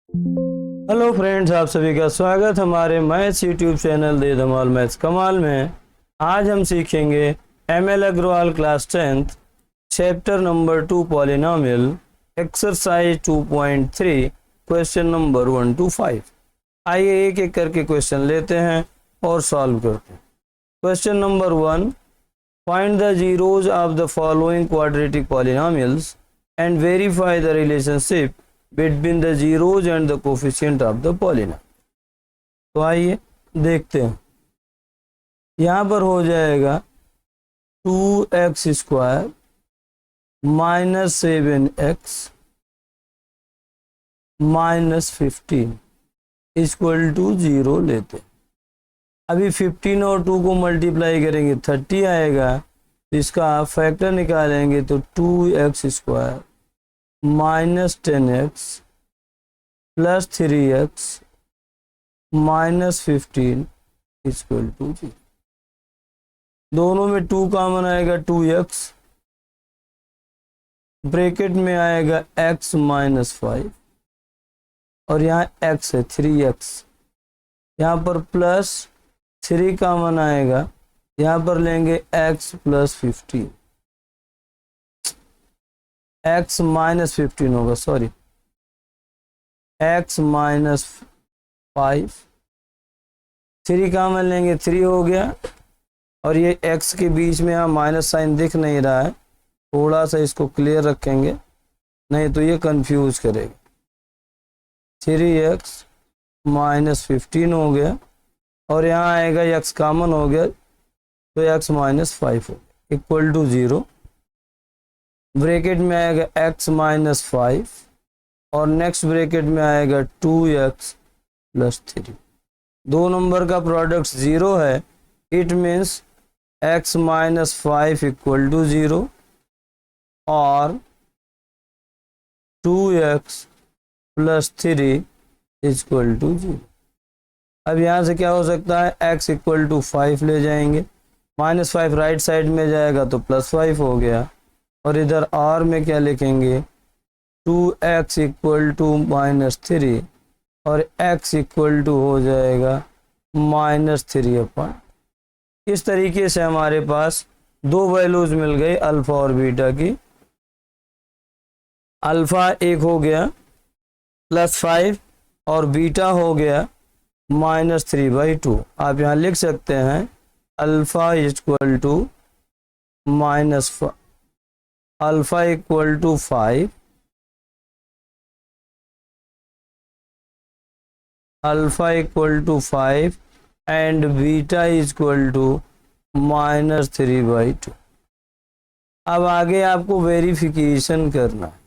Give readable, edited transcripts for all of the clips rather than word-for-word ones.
Hello friends, आप सभी का स्वागत हमारे maths YouTube channel De Dhamaal maths Kamaal में। आज हम सीखेंगे ML Agarwal class 10th chapter number 2 polynomial exercise 2.3 question number 1 to 5। आइए एक एक करके क्वेश्चन लेते हैं और सॉल्व करते हैं। Question number 1, find the zeros of the following quadratic polynomials and verify the relationship between the zeros and the coefficient of the polynomial। तो आइए देखते हैं। यहाँ पर हो जाएगा 2x square minus 7x minus 15 equal to 0 लेते हैं। अभी 15 और 2 को मल्टीप्लाई करेंगे 30 आएगा। इसका फैक्टर निकालेंगे तो 2x square minus 10x plus 3x minus 15 equal to 0। दोनों में 2 कॉमन आएगा 2x, ब्रैकेट में आएगा x माइनस 5 और यहाँ x है 3x। यहाँ पर प्लस 3 कॉमन आएगा, यहाँ पर लेंगे x प्लस 15, x माइनस 15 होगा, सॉरी x माइनस 5, 3 कॉमन लेंगे 3 हो गया। और ये x के बीच में यहाँ माइनस साइन दिख नहीं रहा है, थोड़ा सा इसको क्लियर रखेंगे नहीं तो ये कंफ्यूज करेगा। 3x माइनस 15 हो गया और यहाँ आएगा x कॉमन हो गया तो x माइनस 5 हो गया इक्वल टू 0। ब्रैकेट में आएगा x माइनस 5 और नेक्स्ट ब्रैकेट में आएगा 2x प्लस 3। दो नंबर का प्रोडक्ट 0 है, it means x minus 5 equal to 0 और 2x प्लस 3 इक्वल टू 0। अब यहाँ से क्या हो सकता है, x इक्वल टू 5 ले जाएंगे, माइनस 5 राइट साइड में जाएगा तो प्लस 5 हो गया। और इधर r में क्या लिखेंगे, 2x इक्वल टू माइनस 3 और x इक्वल टू हो जाएगा माइनस 3/। इस तरीके से हमारे पास दो वैल्यूज मिल गई अल्फ़ा और बीटा की। अल्फ़ा एक हो गया प्लस 5 और बीटा हो गया माइनस 3/2। आप यहाँ लिख सकते हैं alpha equal to minus alpha equal to 5, alpha equal to 5 and beta equal to minus 3/2। अब आगे आपको वेरिफिकेशन करना है।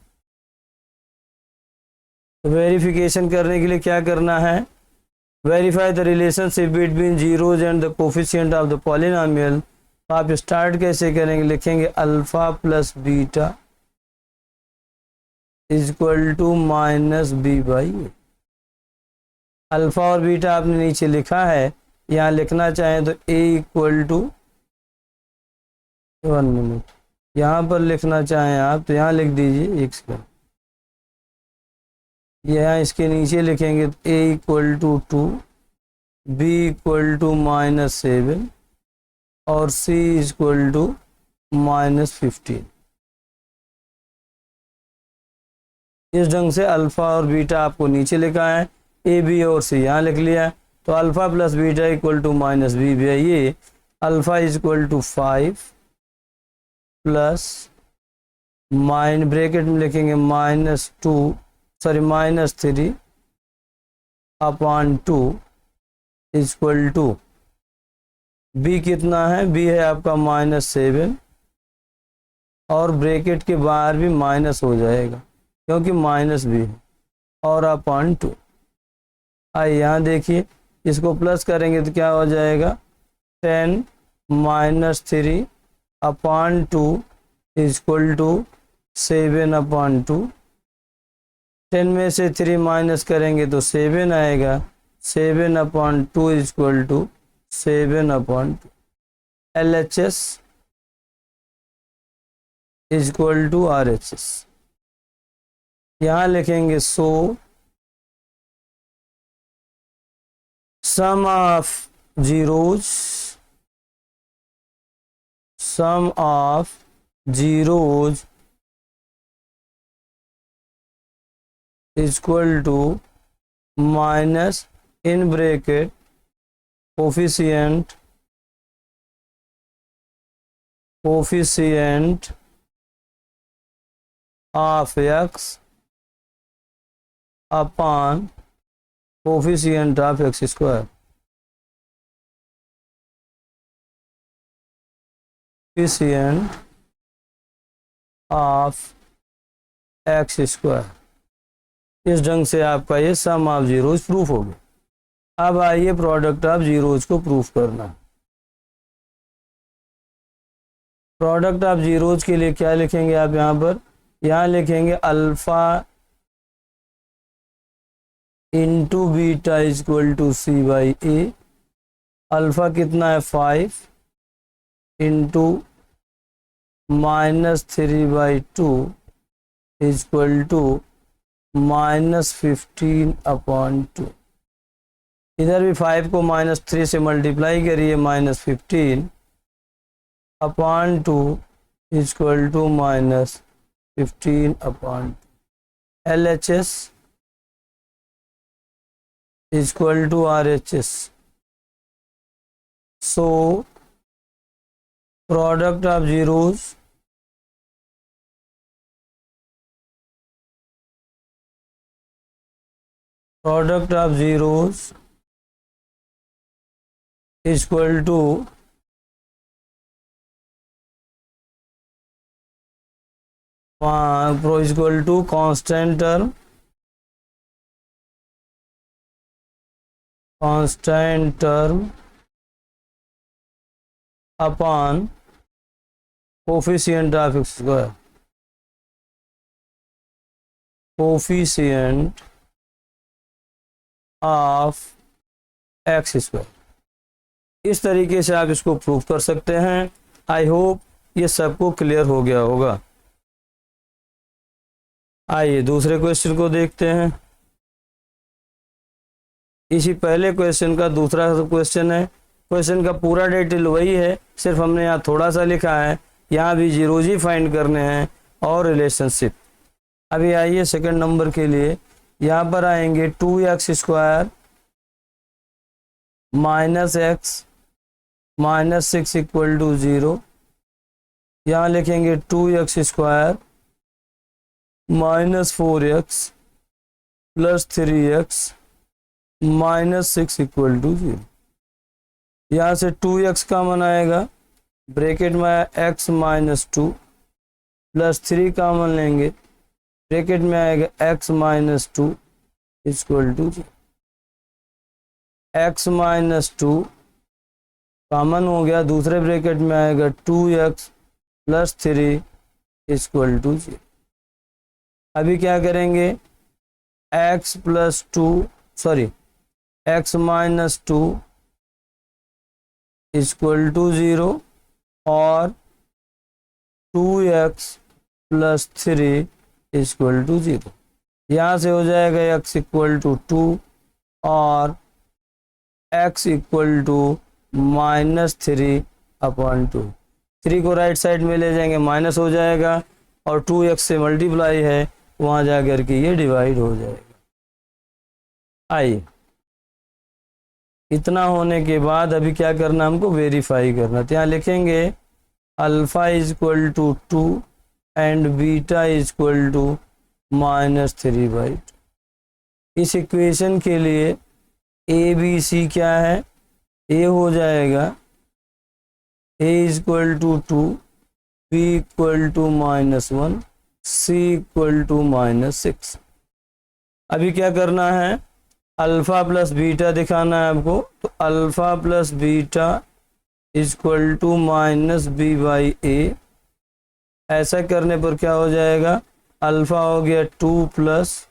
तो वेरिफिकेशन करने के लिए क्या करना है, verify the relationship between zeros and the coefficient of the polynomial. तो आप स्टार्ट कैसे करेंगे, लिखेंगे alpha plus beta equal to minus b/a। Alpha और बीटा आपने नीचे लिखा है, यहाँ लिखना चाहें तो a इक्वल टू 1 मिनट, यहाँ पर लिखना चाहें आप तो यहाँ लिख दीजिए एक सेकंड। यहाँ इसके नीचे लिखेंगे तो a equal to 2, b equal to minus 7 और c इक्वल टू माइनस 15। इस ढंग से अल्फ़ा और बीटा आपको नीचे लिखा है, ए बी और सी यहाँ लिख लिया। तो alpha plus beta equal to minus b/a। Alpha equal to 5 plus bracket में लिखेंगे माइनस 3/2 इक्वल टू b कितना है, b है आपका माइनस 7 और ब्रैकेट के बाहर भी माइनस हो जाएगा क्योंकि माइनस भी है और अपॉन 2। आइए यहाँ देखिए, इसको प्लस करेंगे तो क्या हो जाएगा 10 माइनस 3/2 इक्वल टू 7/2। 10 में से 3 माइनस करेंगे तो 7 आएगा, 7/2 equal to 7/2। LHS equal to RHS। यहाँ लिखेंगे सो sum of zeros is equal to minus in bracket coefficient of x upon coefficient of x square. Coefficient of x square. इस ढंग से आपका ये सम ऑफ जीरोज प्रूफ हो गया। अब आइए प्रोडक्ट ऑफ जीरोज को प्रूफ करना। प्रोडक्ट ऑफ जीरोज के लिए क्या लिखेंगे आप यहाँ लिखेंगे alpha into beta is equal to c by a. Alpha कितना है 5 इंटू -3/2 इज इक्वल टू -15/2। इधर भी 5 को -3 से मल्टीप्लाई करिए, -15/2 is equal to -15/2। LHS is equal to RHS. So product of zeros is equal to constant term upon coefficient of x square. Coefficient of x square। इस तरीके से आप इसको प्रूव कर सकते हैं। आई होप ये सबको क्लियर हो गया होगा। आइए दूसरे क्वेश्चन को देखते हैं। इसी पहले क्वेश्चन का दूसरा क्वेश्चन है। क्वेश्चन का पूरा डिटेल वही है, सिर्फ हमने यहाँ थोड़ा सा लिखा है। यहाँ भी जीरोज ही फाइंड करने हैं और रिलेशनशिप। अभी आइए सेकंड नंबर के लिए। यहाँ पर आएंगे 2x square -x -6 equal to 0। यहाँ लिखेंगे 2x square -4x + 3x -6 equal to 0। यहाँ से 2x कॉमन आएगा, ब्रैकेट में x -2 + 3 कॉमन लेंगे, ब्रैकेट में आएगा x -2 equal to 0। x -2 common हो गया, दूसरे ब्रैकेट में आएगा 2x + 3 इक्वल टू 0। अभी क्या करेंगे, x -2 इक्वल टू 0 और 2x + 3 इक्वल टू 0। यहाँ से हो जाएगा x इक्वल टू 2 और x इक्वल टू -3/2। 3 को राइट साइड में ले जाएंगे, माइनस हो जाएगा और 2x से मल्टीप्लाई है, वहाँ जा कर के ये डिवाइड हो जाएगा। आइए इतना होने के बाद अभी क्या करना, हमको वेरीफाई करना। तो यहाँ लिखेंगे alpha is equal to 2 and beta is equal to -3/2। इस इक्वेशन के लिए ए बी सी क्या है, ए हो जाएगा a is equal to 2, b equal to -1, c equal to -6। अभी क्या करना है, अल्फा प्लस बीटा दिखाना है आपको। तो alpha plus beta is equal to -b/a। ऐसा करने पर क्या हो जाएगा, अल्फा हो गया 2 +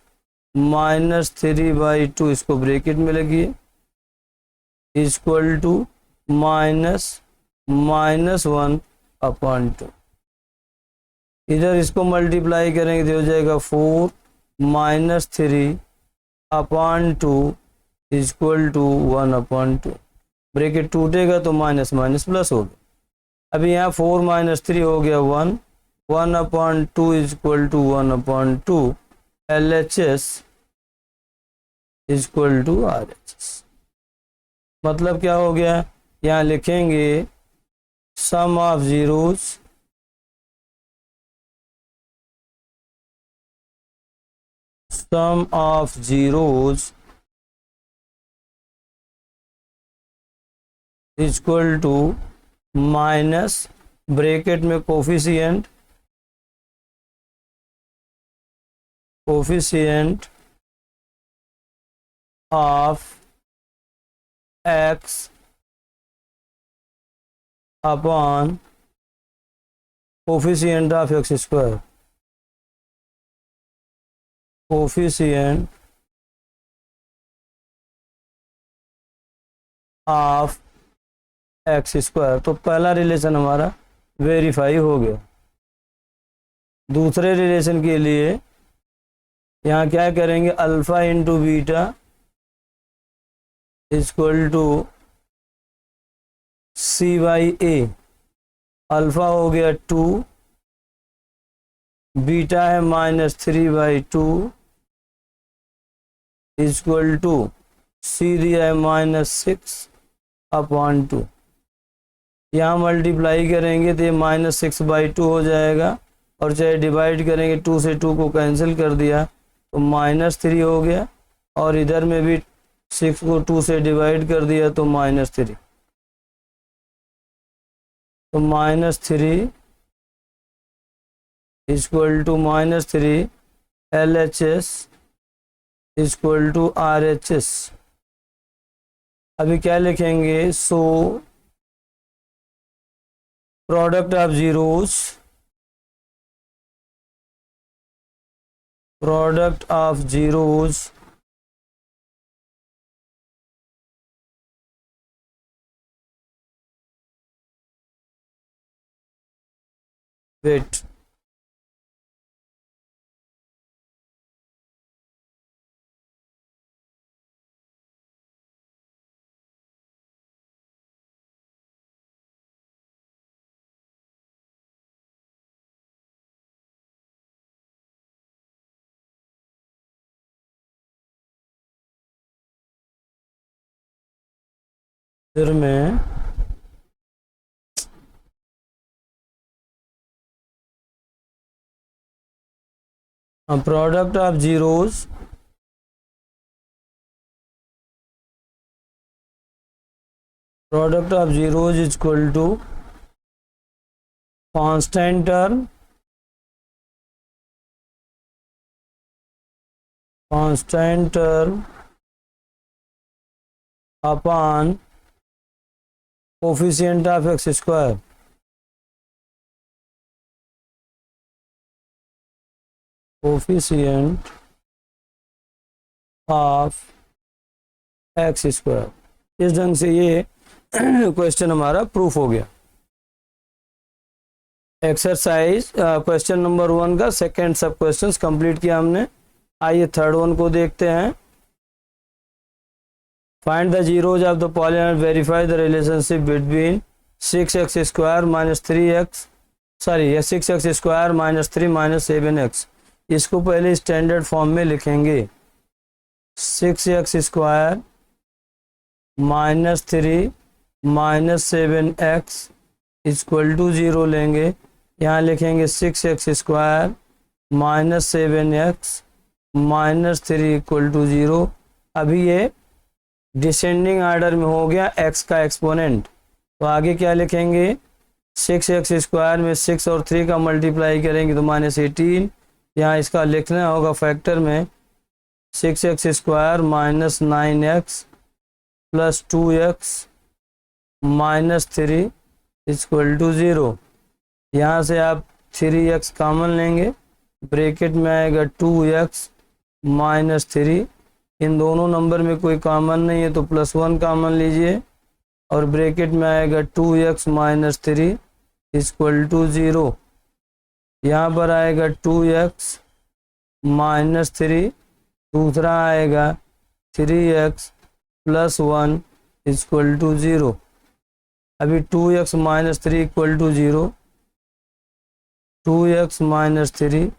-3/2, इसको ब्रैकेट में लगिए, इक्वल टू -1/2। इधर इसको मल्टीप्लाई करेंगे तो हो जाएगा 4 - 3/2 इक्वल टू 1/2। ब्रैकेट टूटेगा तो माइनस माइनस प्लस हो गया। अभी यहाँ 4 माइनस 3 हो गया 1, 1/2 equal to 1/2 LHS equal to RHS। मतलब क्या हो गया, यहाँ लिखेंगे sum of zeros equal to minus bracket में coefficient of x upon coefficient of x square, coefficient of x square. तो पहला रिलेशन हमारा वेरीफाई हो गया। दूसरे रिलेशन के लिए यहाँ क्या करेंगे, alpha into beta equal to C/A। Alpha हो गया 2, बीटा है -3/2 इक्वल टू C दिया है -6/2। यहाँ मल्टीप्लाई करेंगे तो ये -6/2 हो जाएगा, और चाहे डिवाइड करेंगे 2 से 2 को कैंसिल कर दिया तो -3 हो गया, और इधर में भी 6 को 2 से डिवाइड कर दिया तो -3, तो -3 equal to -3 LHS equal to RHS। अभी क्या लिखेंगे, so product of zeros wait फिर में product of zeros equal to constant term upon coefficient of x square, coefficient of x square. इस ढंग से ये क्वेश्चन हमारा प्रूफ हो गया। एक्सरसाइज क्वेश्चन नंबर 1 का सेकेंड सब क्वेश्चन कंप्लीट किया हमने। आइए थर्ड वन को देखते हैं। Find the zeros of the polynomial, verify the relationship between 6x square minus 3x 6x square minus 3 minus 7x। इसको पहले स्टैंडर्ड फॉर्म में लिखेंगे, 6x square minus 3 minus 7x equal to 0 लेंगे। यहाँ लिखेंगे 6x square minus 7x minus 3 equal to 0। अभी ये descending order में हो गया x का एक्सपोनेंट, तो आगे क्या लिखेंगे, 6x स्क्वायर में 6 और 3 का मल्टीप्लाई करेंगे तो -18। यहाँ इसका लिखना होगा फैक्टर में 6x square minus 9x plus 2x minus 3 equal to 0। यहाँ से आप 3x कॉमन लेंगे, ब्रैकेट में आएगा 2x माइनस 3। इन दोनों नंबर में कोई कॉमन नहीं है तो +1 कॉमन लीजिए, और ब्रैकेट में आएगा 2x माइनस 3 इक्वल टू 0। यहाँ पर आएगा 2x माइनस 3, दूसरा आएगा 3x प्लस 1 इक्वल टू 0। अभी 2x minus 3 equal to 0, 2x minus 3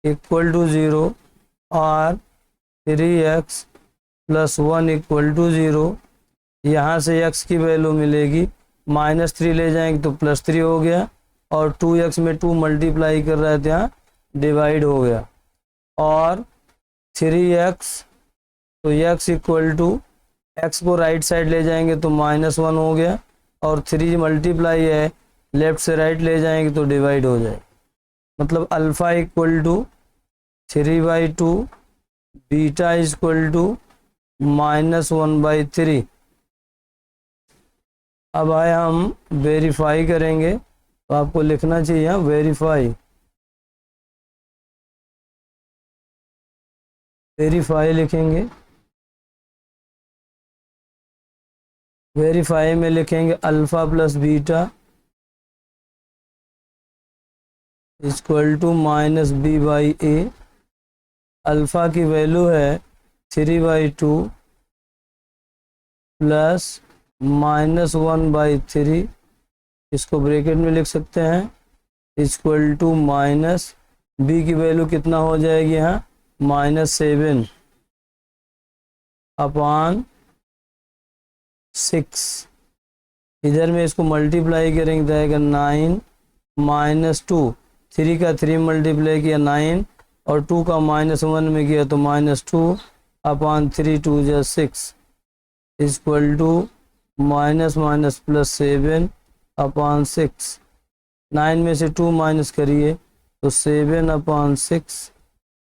equal to 0 और 3x प्लस 1 इक्वल टू 0। यहाँ से x की वैल्यू मिलेगी, -3 ले जाएंगे तो +3 हो गया, और 2x में 2 मल्टीप्लाई कर रहे थे, यहाँ डिवाइड हो गया, और 3x तो x इक्वल टू, x को राइट साइड ले जाएंगे तो -1 हो गया, और 3 मल्टीप्लाई है लेफ्ट से राइट ले जाएंगे तो डिवाइड हो जाए। मतलब alpha equal to 3/2, beta equal to -1/3। अब आए हम वेरीफाई करेंगे, तो आपको लिखना चाहिए वेरीफाई, वेरीफाई लिखेंगे। वेरीफाई में लिखेंगे alpha plus beta equal to -b/a। Alpha की वैल्यू है 3/2 प्लस -1/3, इसको ब्रैकेट में लिख सकते हैं, इक्वल टू माइनस b की वैल्यू कितना हो जाएगी यहाँ -7 अपॉन 6। इधर में इसको मल्टीप्लाई करेंगे तो आएगा 9 -2, 3 का 3 मल्टीप्लाई किया 9, और 2 का -1 में किया तो -2 अपॉन 3 2 जा 6 इक्वल टू -+ 7 अपॉन 6। 9 में से 2 माइनस करिए तो 7 upon 6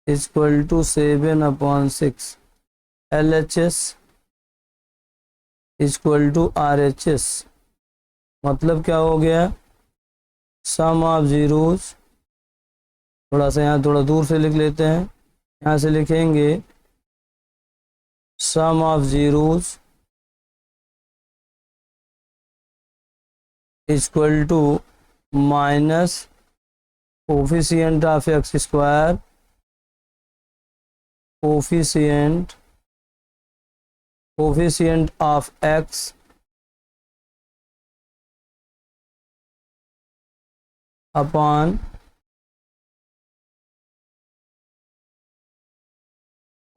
equal to 7 upon 6। LHS equal to RHS। मतलब क्या हो गया, सम ऑफ जीरोस, थोड़ा सा यहाँ थोड़ा दूर से लिख लेते हैं, यहाँ से लिखेंगे sum of zeros equal to minus coefficient of x square, coefficient of x upon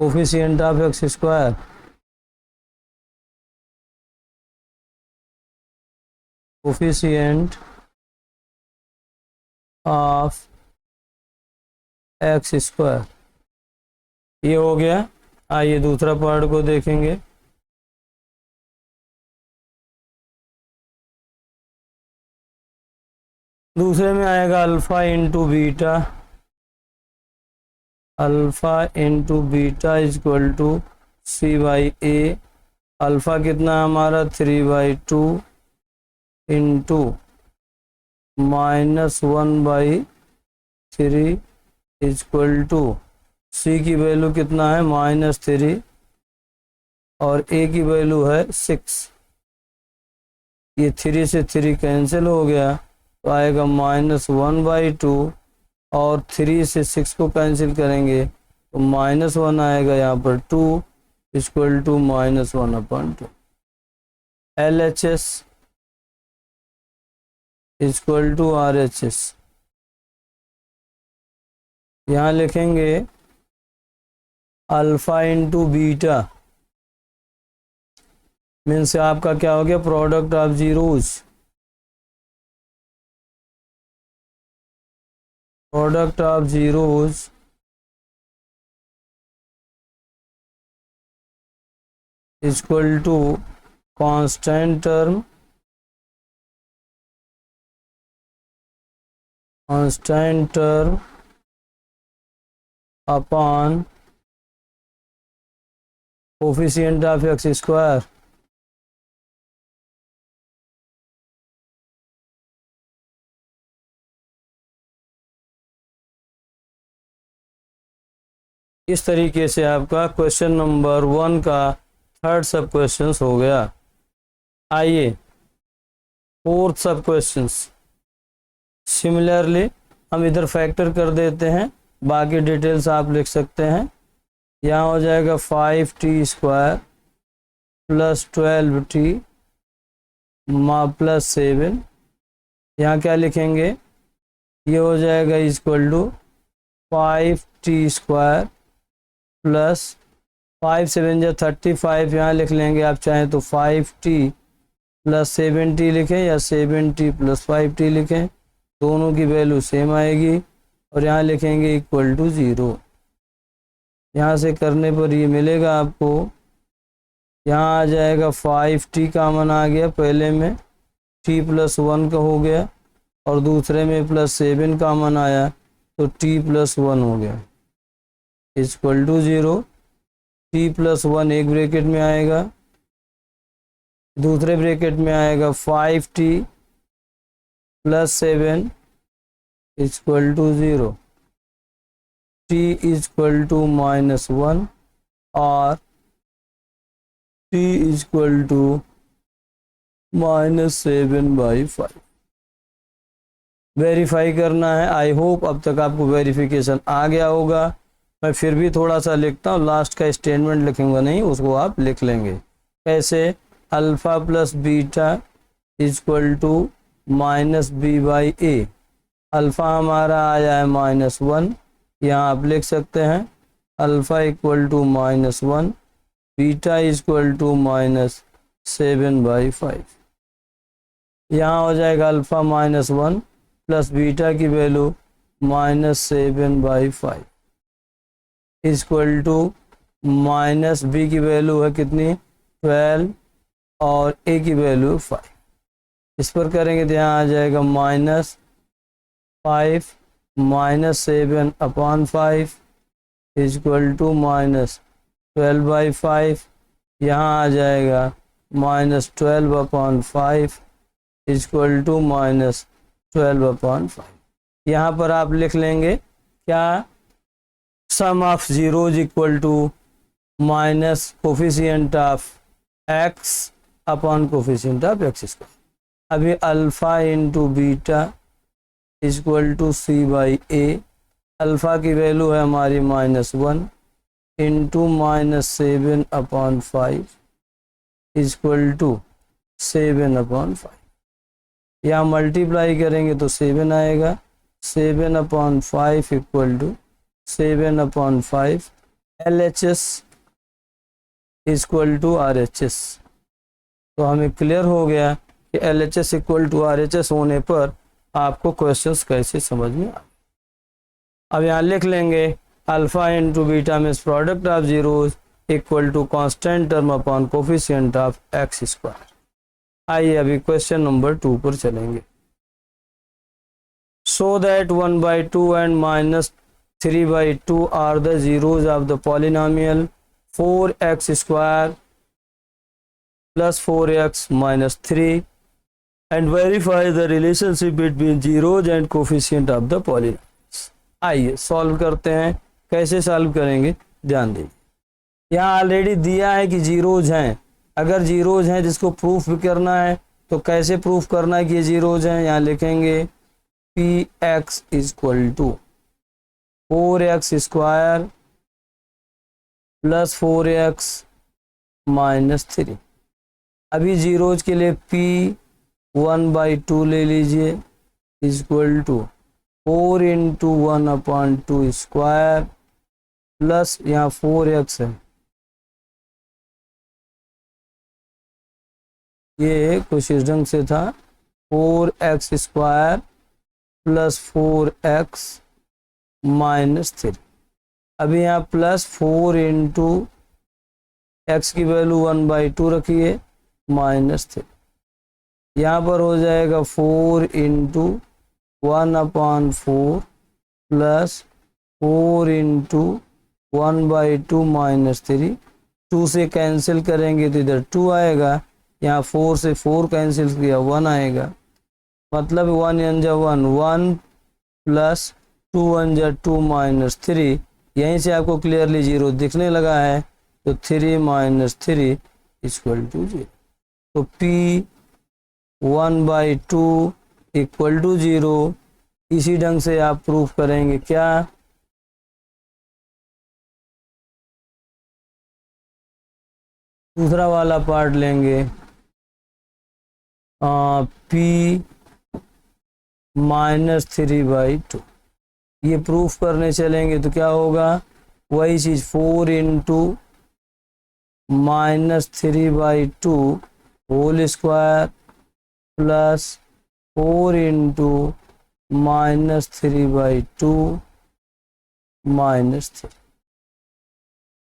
coefficient of x square, coefficient of x square. ये हो गया। आइए दूसरा पार्ट को देखेंगे। दूसरे में आएगा alpha into beta, alpha into beta equal to c/a। Alpha कितना है हमारा 3/2 इंटू -1/3 इक्वल टू c की वैल्यू कितना है -3 और a की वैल्यू है 6। ये 3 से 3 कैंसिल हो गया तो आएगा -1/2, और 3 से 6 को कैंसिल करेंगे तो -1 आएगा, यहाँ पर 2 equal to -1/2। LHS equal to RHS। यहाँ लिखेंगे अल्फ़ा इंटू बीटा, मीन्स आपका क्या हो गया, product of zeros, product of zeros equal to constant term, constant term upon coefficient of x square. इस तरीके से आपका क्वेश्चन नंबर 1 का थर्ड सब क्वेश्चन हो गया। आइए फोर्थ सब क्वेश्चन। सिमिलरली हम इधर फैक्टर कर देते हैं, बाकी डिटेल्स आप लिख सकते हैं। यहाँ हो जाएगा 5t² प्लस 12t प्लस 7, यहाँ क्या लिखेंगे, ये हो जाएगा इक्वल टू 5t² प्लस 5 7 जा 35, यहाँ लिख लेंगे, आप चाहें तो 5t प्लस 7t लिखें या 7t प्लस 5t लिखें, दोनों की वैल्यू सेम आएगी। और यहाँ लिखेंगे इक्वल टू 0। यहाँ से करने पर ये मिलेगा आपको, यहाँ आ जाएगा 5t कॉमन आ गया, पहले में t प्लस 1 का हो गया और दूसरे में प्लस 7 कॉमन आया तो t प्लस 1 हो गया, इक्वल टू 0। t प्लस 1 एक ब्रैकेट में आएगा, दूसरे ब्रैकेट में आएगा 5t plus 7 equal to 0, t equal to -1 और t इक्वल टू -7/5। वेरीफाई करना है। आई होप अब तक आपको वेरिफिकेशन आ गया होगा। मैं फिर भी थोड़ा सा लिखता हूँ, लास्ट का स्टेटमेंट लिखूंगा नहीं, उसको आप लिख लेंगे। कैसे, alpha plus beta equal to -b/a। Alpha हमारा आया है -1, यहाँ आप लिख सकते हैं alpha equal to -1, beta equal to -7/5। यहाँ हो जाएगा अल्फ़ा -1 प्लस बीटा की value -7/5 equal to minus b की वैल्यू है कितनी, 12 और ए की वैल्यू 5। इस पर करेंगे तो यहाँ आ जाएगा -5 -7/5 इक्वल टू -12/5। यहाँ आ जाएगा -12/5 इक्वल टू -12/5। यहाँ पर आप लिख लेंगे क्या, sum of zeros equal to minus coefficient of x upon coefficient of x²। अभी alpha into beta equal to c/a। Alpha की वैल्यू है हमारी -1 इंटू -7/5 इक्वल टू 7/5। यहाँ मल्टीप्लाई करेंगे तो 7 आएगा, 7/5 equal to 7/5 LHS equal to RHS। तो हमें क्लियर हो गया कि LHS इक्वल टू RHS होने पर आपको क्वेश्चंस कैसे समझ में आ। अब यहाँ लिख लेंगे अल्फ़ा इंटू बीटा में product of zeros equal to constant term upon coefficient of x²। आइए अभी क्वेश्चन नंबर 2 पर चलेंगे। So that 1/2 and -3/2 are the zeros of the polynomial 4x² plus 4x minus 3 and verify the relationship between zeros and coefficient of the polynomials। आइए solve करते हैं। कैसे solve करेंगे ध्यान दीजिए, यहाँ ऑलरेडी दिया है कि जीरोज हैं। अगर जीरोज हैं जिसको प्रूफ भी करना है तो कैसे प्रूफ करना है कि ये जीरोज हैं, यहाँ लिखेंगे px equal to 4x² plus 4x minus 3। अभी जीरोज के लिए p 1/2 ले लीजिए equal to 4 into 1/2 square plus यहाँ 4x है, ये कुछ इस ढंग से था 4x² प्लस 4x माइनस 3। अभी यहाँ प्लस 4 इंटू एक्स की वैल्यू 1/2 रखिए माइनस 3। यहाँ पर हो जाएगा 4 इंटू 1/4 प्लस 4 इंटू 1/2 माइनस 3। 2 से कैंसिल करेंगे तो इधर 2 आएगा, यहाँ 4 से 4 कैंसिल किया 1 आएगा, मतलब 1 × 1 1 प्लस 2 × 2 माइनस 3। यहीं से आपको क्लियरली जीरो दिखने लगा है, तो 3 माइनस 3 इक्वल टू 0। तो p 1/2 इक्वल टू 0। इसी ढंग से आप प्रूफ करेंगे क्या, दूसरा वाला पार्ट लेंगे p -3/2। ये प्रूफ करने चलेंगे तो क्या होगा, वही चीज 4 into -3/2 whole square plus 4 into -3/2 -3।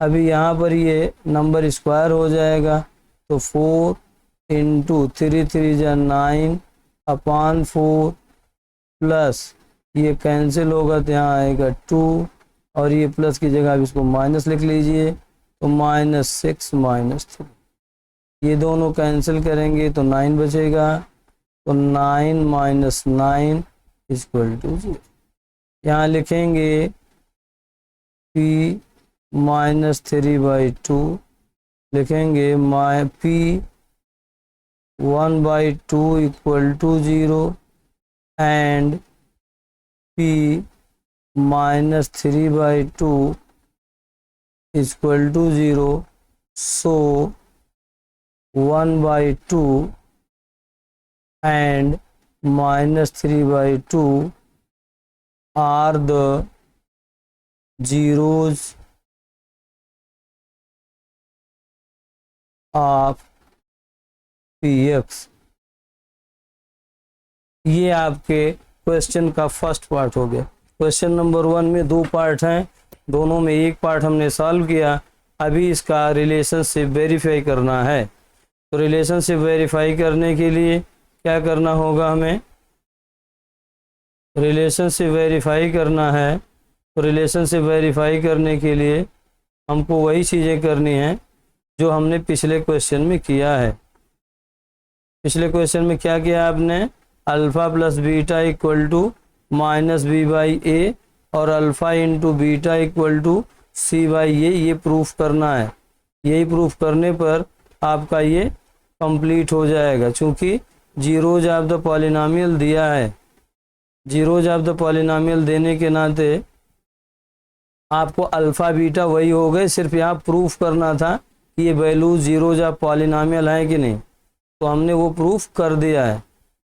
अभी यहाँ पर ये नंबर स्क्वायर हो जाएगा तो 4 इंटू 3 3 जा 9 अपॉन 4 प्लस ये कैंसिल होगा तो यहाँ आएगा 2 और ये प्लस की जगह अब इसको माइनस लिख लीजिए तो -6 -3। ये दोनों कैंसिल करेंगे तो 9 बचेगा तो 9 - 9 = 0। यहाँ लिखेंगे p -3/2 लिखेंगे p 1/2 = 0 and p -3/2 = 0। So 1/2 and -3/2 are the zeros of px। ये आपके क्वेश्चन का फर्स्ट पार्ट हो गया। क्वेश्चन नंबर 1 में 2 पार्ट हैं, दोनों में एक पार्ट हमने सॉल्व किया। अभी इसका रिलेशनशिप वेरीफाई करना है। तो रिलेशनशिप वेरीफाई करने के लिए क्या करना होगा, हमें रिलेशनशिप वेरीफाई करना है। तो रिलेशनशिप वेरीफाई करने के लिए हमको वही चीज़ें करनी हैं जो हमने पिछले क्वेश्चन में किया है। पिछले क्वेश्चन में क्या किया आपने, alpha plus beta equal to -b/a और alpha into beta equal to c/a, ये प्रूफ करना है। यही प्रूफ करने पर आपका ये कंप्लीट हो जाएगा। चूँकि जीरोज ऑफ द पॉलिनोमियल दिया है, जीरोज ऑफ द पॉलिनोमियल देने के नाते आपको अल्फ़ा बीटा वही हो गए, सिर्फ यहाँ प्रूफ करना था कि ये वैल्यू जीरोज ऑफ पॉलिनोमियल है कि नहीं, तो हमने वो प्रूफ कर दिया है।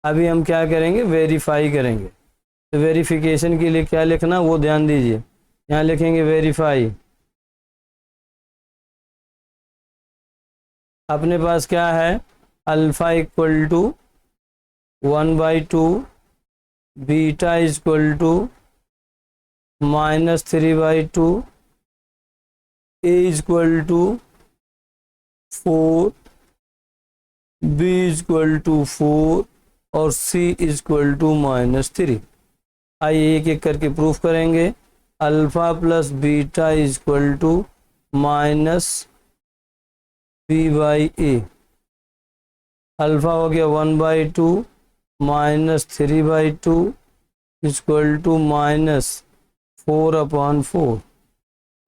अभी हम क्या करेंगे, वेरीफाई करेंगे। तो वेरिफिकेशन के लिए क्या लिखना वो ध्यान दीजिए। यहाँ लिखेंगे वेरीफाई। अपने पास क्या है, alpha equal to 1/2 beta equal to -3/2 a equal to 4 b equal to 4 और c इक्वल टू -3। आइए एक एक करके प्रूफ करेंगे। Alpha plus beta equal to -b/a। Alpha हो गया 1/2 -3/2 इक्वल टू -4/4।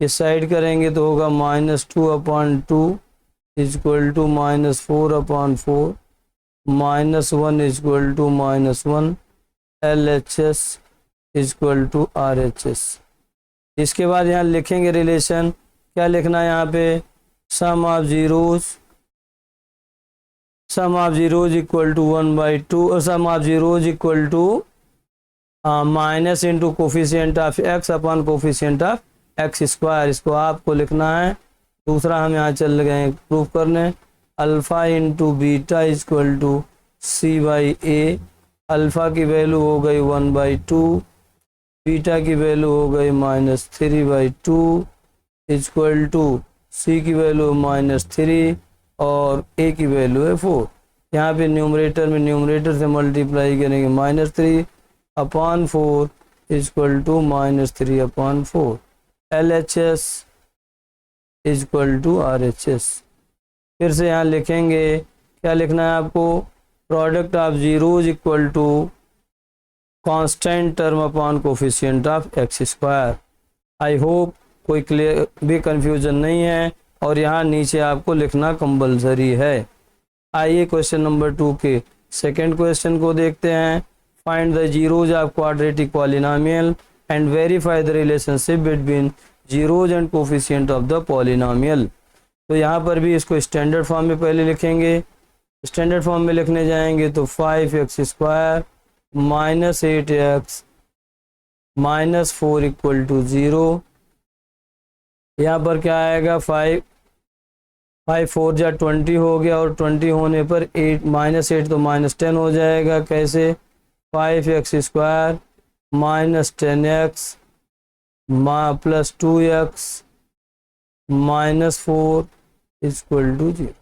इस साइड करेंगे तो होगा -2/2 equal to -4/4 -1 equal to -1 LHS equal to RHS। इसके बाद यहाँ लिखेंगे रिलेशन। क्या लिखना है यहाँ पे, sum of zeros equal to 1/2 और sum of zeros equal to minus into coefficient of x upon coefficient of x²। इसको आपको लिखना है। दूसरा हम यहाँ चल गए प्रूफ करने, alpha into beta equal to c/a। Alpha की वैल्यू हो गई 1/2, बीटा की वैल्यू हो गई -3/2 इक्वल टू c की वैल्यू -3 और a की वैल्यू है 4। यहाँ पे न्यूमरेटर में न्यूमरेटर से मल्टीप्लाई करेंगे -3/4 equal to -3/4 LHS equal to RHS। फिर से यहाँ लिखेंगे, क्या लिखना है आपको, product of zeros equal to constant term upon coefficient of x²। I hope कोई क्लियर भी कंफ्यूजन नहीं है और यहाँ नीचे आपको लिखना कंपल्सरी है। आइए क्वेश्चन नंबर 2 के सेकंड क्वेश्चन को देखते हैं। Find the zeros of quadratic polynomial and verify the relationship between zeros and coefficient of the polynomial. तो यहाँ पर भी इसको स्टैंडर्ड फॉर्म में पहले लिखेंगे। स्टैंडर्ड फॉर्म में लिखने जाएंगे तो 5x² minus 8x minus 4 equal to 0। यहाँ पर क्या आएगा, 5 4 जा 20 हो गया, और 20 होने पर 8 माइनस 8 तो माइनस 10 हो जाएगा। कैसे, 5x² minus 10x plus 2x minus 4 equal to 0।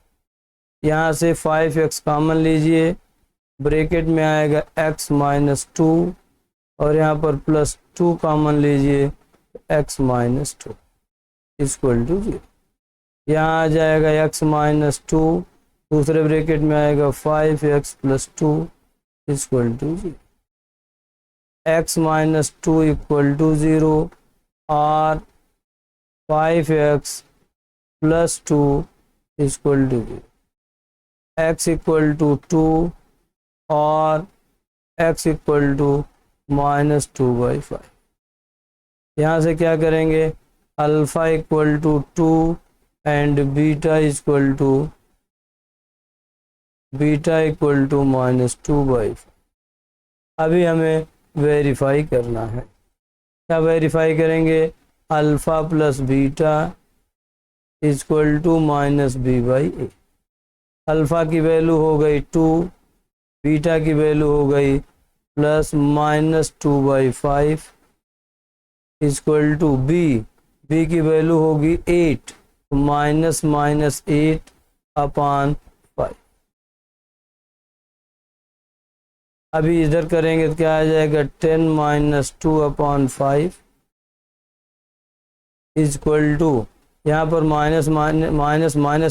यहाँ से 5x कॉमन लीजिए, ब्रैकेट में आएगा x माइनस 2, और यहाँ पर प्लस 2 कॉमन लीजिए, x माइनस 2 इक्वल टू 0। यहाँ आ जाएगा x माइनस 2, दूसरे ब्रैकेट में आएगा 5x plus 2 equal to 0। x minus 2 equal to 0 और 5x plus 2 equal to 0। x equal to 2 और x इक्वल टू माइनस 2/5। यहाँ से क्या करेंगे, alpha equal to 2 and beta equal to minus 2/5। अभी हमें वेरीफाई करना है। क्या वेरीफाई करेंगे, alpha plus beta equal to minus b/a। Alpha की वैल्यू हो गई 2, बीटा की वैल्यू हो गई plus minus 2/5 equal to b की वैल्यू होगी 8, माइनस 8 अपॉन 5। अभी इधर करेंगे तो क्या आ जाएगा, 10 माइनस 2 अपॉन 5 इक्वल टू, यहाँ पर माइनस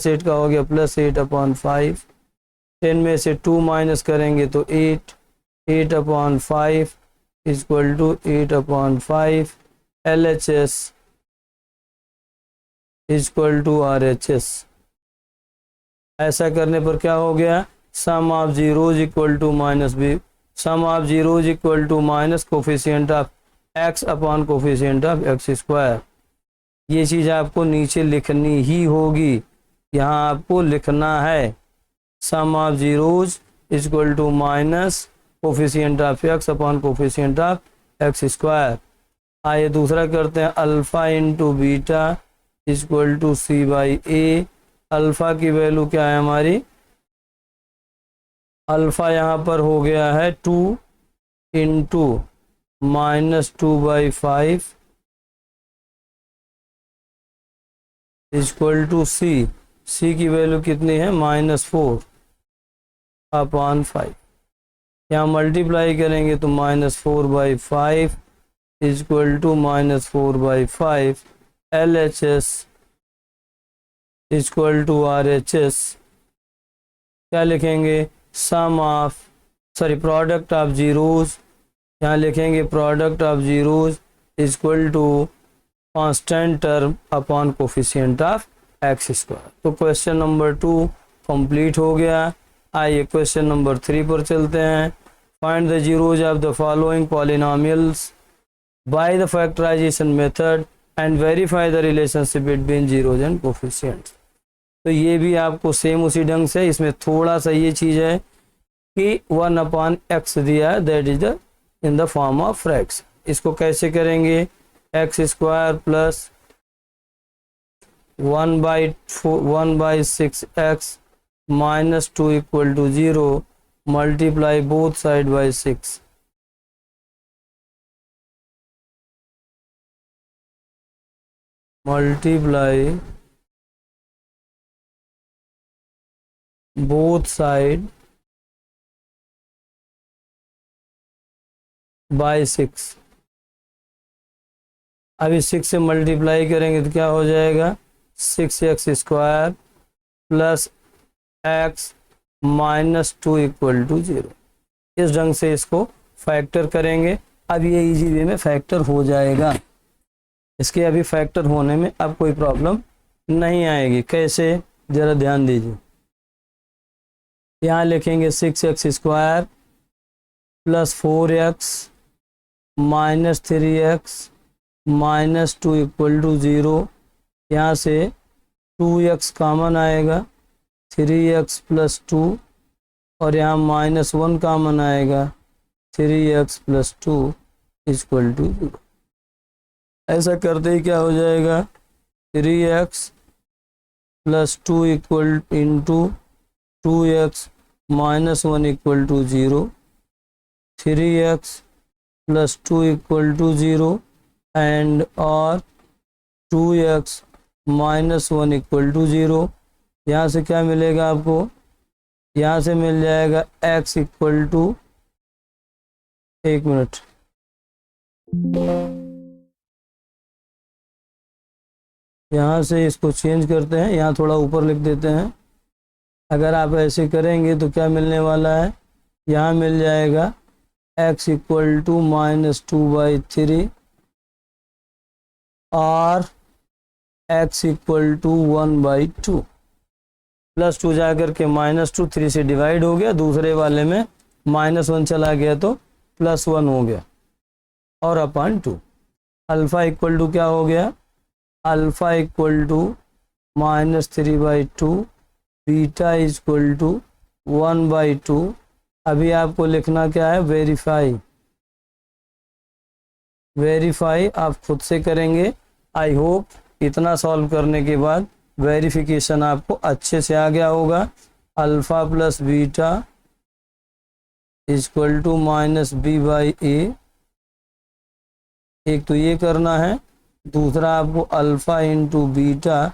8 का हो गया प्लस 8 अपॉन 5। 10 में से 2 माइनस करेंगे तो 8 upon 5 equal to 8 upon 5। LHS equal to RHS। ऐसा करने पर क्या हो गया, sum of zeros equal to minus b, sum of zeros equal to minus coefficient of x upon coefficient of x²। ये चीज़ आपको नीचे लिखनी ही होगी, यहाँ आपको लिखना है sum of zeros equal to minus coefficient of x upon coefficient of x²। आइए दूसरा करते हैं, alpha into beta equal to c/a। Alpha की वैल्यू क्या है हमारी, अल्फ़ा यहाँ पर हो गया है 2 इंटू माइनस 2/5 इक्वल टू सी की वैल्यू कितनी है, माइनस 4 अपॉन 5। यहाँ मल्टीप्लाई करेंगे तो minus 4/5 equal to minus 4/5। LHS equal to RHS। क्या लिखेंगे, sum of product of zeros, यहाँ लिखेंगे product of zeros equal to constant term upon coefficient of x²। तो क्वेश्चन नंबर 2 कंप्लीट हो गया। आइए क्वेश्चन नंबर 3 पर चलते हैं। Find the zeros of the following polynomials by the factorisation method and verify the relationship between zeros and coefficients. तो ये भी आपको सेम उसी ढंग से, इसमें थोड़ा सा ये चीज़ है कि 1/x दिया है, that is the in the form of fraction. इसको कैसे करेंगे, x² plus 1/6x minus 2 equal to 0 multiply both side by 6। Multiply both side by 6। अभी 6 से मल्टीप्लाई करेंगे तो क्या हो जाएगा, 6x² plus x minus 2 equal to 0। इस ढंग से इसको फैक्टर करेंगे। अब ये इजी वे में फैक्टर हो जाएगा, इसके अभी फैक्टर होने में अब कोई प्रॉब्लम नहीं आएगी। कैसे, ज़रा ध्यान दीजिए। यहाँ लिखेंगे 6x² plus 4x minus 3x minus 2 equal to 0। यहाँ से 2x कॉमन आएगा, 3x प्लस 2, और यहाँ -1 कॉमन आएगा, 3x प्लस 2 इक्वल टू 0। ऐसा करते ही क्या हो जाएगा, 3x plus 2 equal into 2x -1 equal to 0, 3x plus 2 equal to 0 and और 2x -1 इक्वल टू 0। यहाँ से क्या मिलेगा आपको, यहाँ से मिल जाएगा x इक्वल टू, एक मिनट, यहाँ से इसको चेंज करते हैं, यहाँ थोड़ा ऊपर लिख देते हैं। अगर आप ऐसे करेंगे तो क्या मिलने वाला है, यहाँ मिल जाएगा x इक्वल टू -2/3 और x इक्वल टू 1/2। +2 जा करके -2, 3 से डिवाइड हो गया, दूसरे वाले में -1 चला गया तो +1 हो गया, और अपॉन 2। अल्फ़ा इक्वल टू क्या हो गया, alpha equal to -3/2, beta equal to 1/2। अभी आपको लिखना क्या है, वेरीफाई आप खुद से करेंगे। आई होप इतना सॉल्व करने के बाद वेरिफिकेशन आपको अच्छे से आ गया होगा। Alpha plus beta equal to -b/a, एक तो ये करना है, दूसरा आपको alpha into beta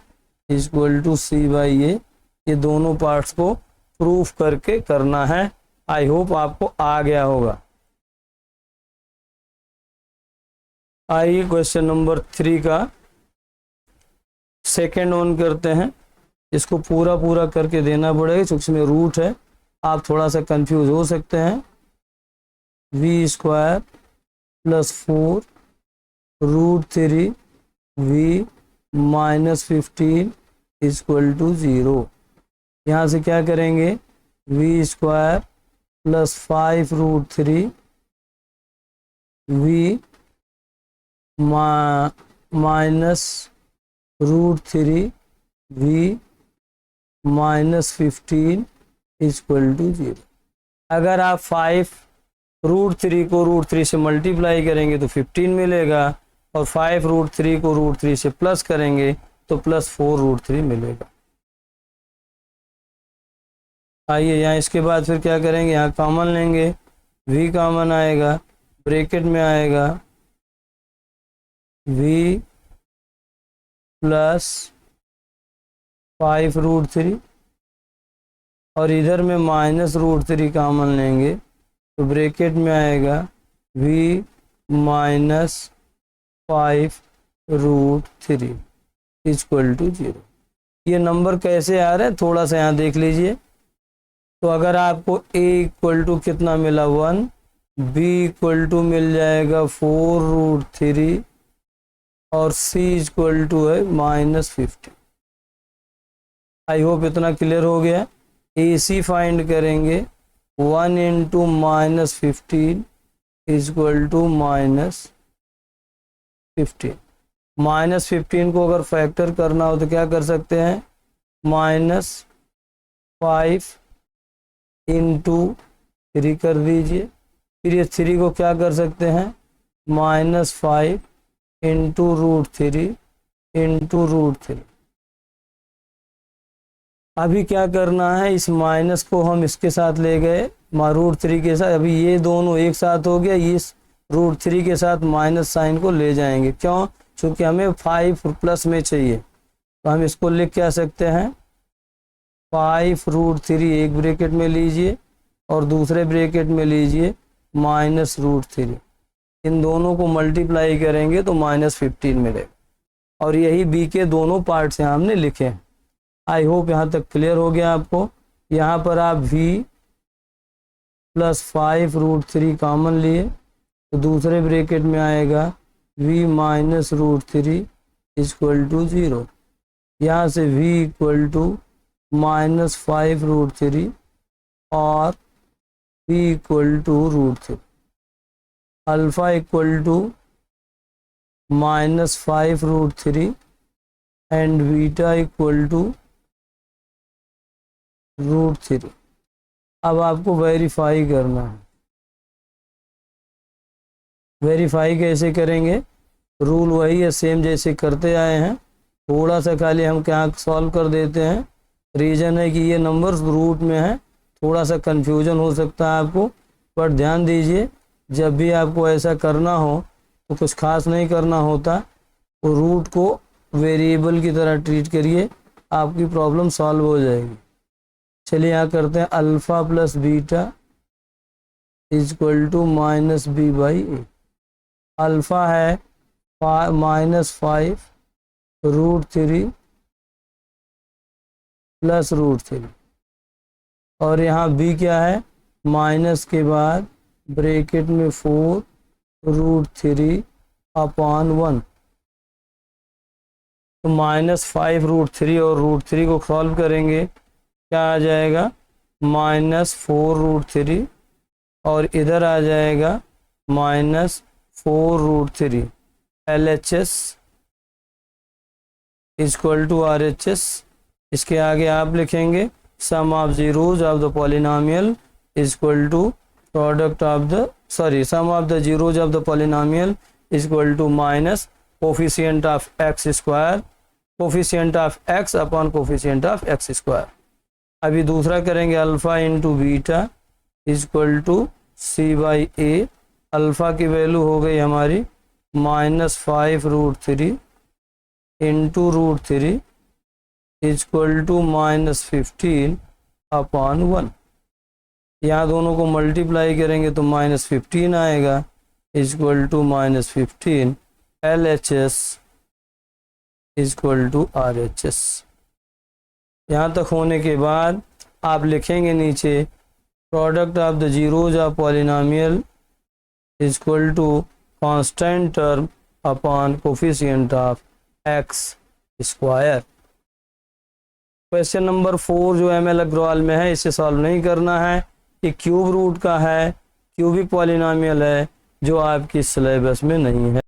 equal to c/a, ये दोनों पार्ट्स को प्रूफ करके करना है। आई होप आपको आ गया होगा। आइए क्वेश्चन नंबर 3 का सेकेंड ऑन करते हैं। इसको पूरा करके देना पड़ेगा क्योंकि इसमें रूट है, आप थोड़ा सा कंफ्यूज हो सकते हैं। v² plus 4 √3 v -15 equal to 0। यहाँ से क्या करेंगे, v² plus 5 √3 v minus √3 v -15 equal to 0। अगर आप 5 √3 को √3 से मल्टीप्लाई करेंगे तो 15 मिलेगा, और 5 √3 को √3 से प्लस करेंगे तो +4 √3 मिलेगा। आइए यहाँ इसके बाद फिर क्या करेंगे, यहाँ कॉमन लेंगे, v कॉमन आएगा, ब्रैकेट में आएगा v प्लस 5 √3, और इधर में -√3 कॉमन लेंगे तो ब्रैकेट में आएगा v माइनस 5 √3 इक्वल टू 0। ये नंबर कैसे आ रहे हैं थोड़ा सा यहाँ देख लीजिए। तो अगर आपको a इक्वल टू कितना मिला 1, b इक्वल टू मिल जाएगा 4 √3 और c इक्वल टू है -15। आई होप इतना क्लियर हो गया। AC फाइंड करेंगे, 1 इंटू -15 इक्वल टू -15। -15 को अगर फैक्टर करना हो तो क्या कर सकते हैं, -5 इंटू 3 कर दीजिए। फिर ये 3 को क्या कर सकते हैं, -5 इंटू √3 इंटू √3। अभी क्या करना है, इस माइनस को हम इसके साथ ले गए √3 के साथ, अभी ये दोनों एक साथ हो गया, इस √3 के साथ माइनस साइन को ले जाएंगे। क्यों, क्योंकि हमें 5 प्लस में चाहिए, तो हम इसको लिख क्या सकते हैं, 5 √3 एक ब्रैकेट में लीजिए और दूसरे ब्रैकेट में लीजिए -√3। इन दोनों को मल्टीप्लाई करेंगे तो -15 मिलेगा, और यही b के दोनों पार्ट्स यहाँ हमने लिखे हैं। आई होप यहाँ तक क्लियर हो गया आपको। यहाँ पर आप v प्लस 5 √3 कॉमन लिए तो दूसरे ब्रैकेट में आएगा v माइनस √3 इक्वल टू 0। यहाँ से v इक्वल टू -5 √3 और v equal to √3। Alpha equal to -5 √3 and beta equal to √3। अब आपको वेरीफाई करना है। वेरीफाई कैसे करेंगे? रूल वही है, सेम जैसे करते आए हैं, थोड़ा सा खाली हम क्या सॉल्व कर देते हैं। रीज़न है कि ये नंबर्स रूट में है, थोड़ा सा कन्फ्यूजन हो सकता है आपको, पर ध्यान दीजिए जब भी आपको ऐसा करना हो तो कुछ खास नहीं करना होता, तो रूट को वेरिएबल की तरह ट्रीट करिए, आपकी प्रॉब्लम सॉल्व हो जाएगी। चलिए यहाँ करते हैं alpha plus beta equal to -b/a। Alpha है -5 √3 प्लस √3, और यहाँ b क्या है? माइनस के बाद ब्रैकेट में 4 √3/1। तो -5 √3 और √3 को सॉल्व करेंगे, क्या आ जाएगा? -4 √3, और इधर आ जाएगा -4 √3। LHS equal to RHS। इसके आगे आप लिखेंगे sum of zeros of the polynomial equal to product of the sum of the zeros of the polynomial equal to minus coefficient of x square, coefficient of x upon coefficient of x square. अभी दूसरा करेंगे alpha into beta equal to c/a। Alpha की value हो गई हमारी -5 √3 into √3 equal to -15/1। यहाँ दोनों को मल्टीप्लाई करेंगे तो -15 आएगा equal to -15 LHS equal to RHS। यहाँ तक होने के बाद आप लिखेंगे नीचे product of the zeros of polynomial equal to constant term upon coefficient of x square. Question number 4 जो ML अग्रवाल में है, इसे सॉल्व नहीं करना है। ये क्यूब रूट का है, क्यूबिक पॉलिनोमियल है, जो आपकी सिलेबस में नहीं है।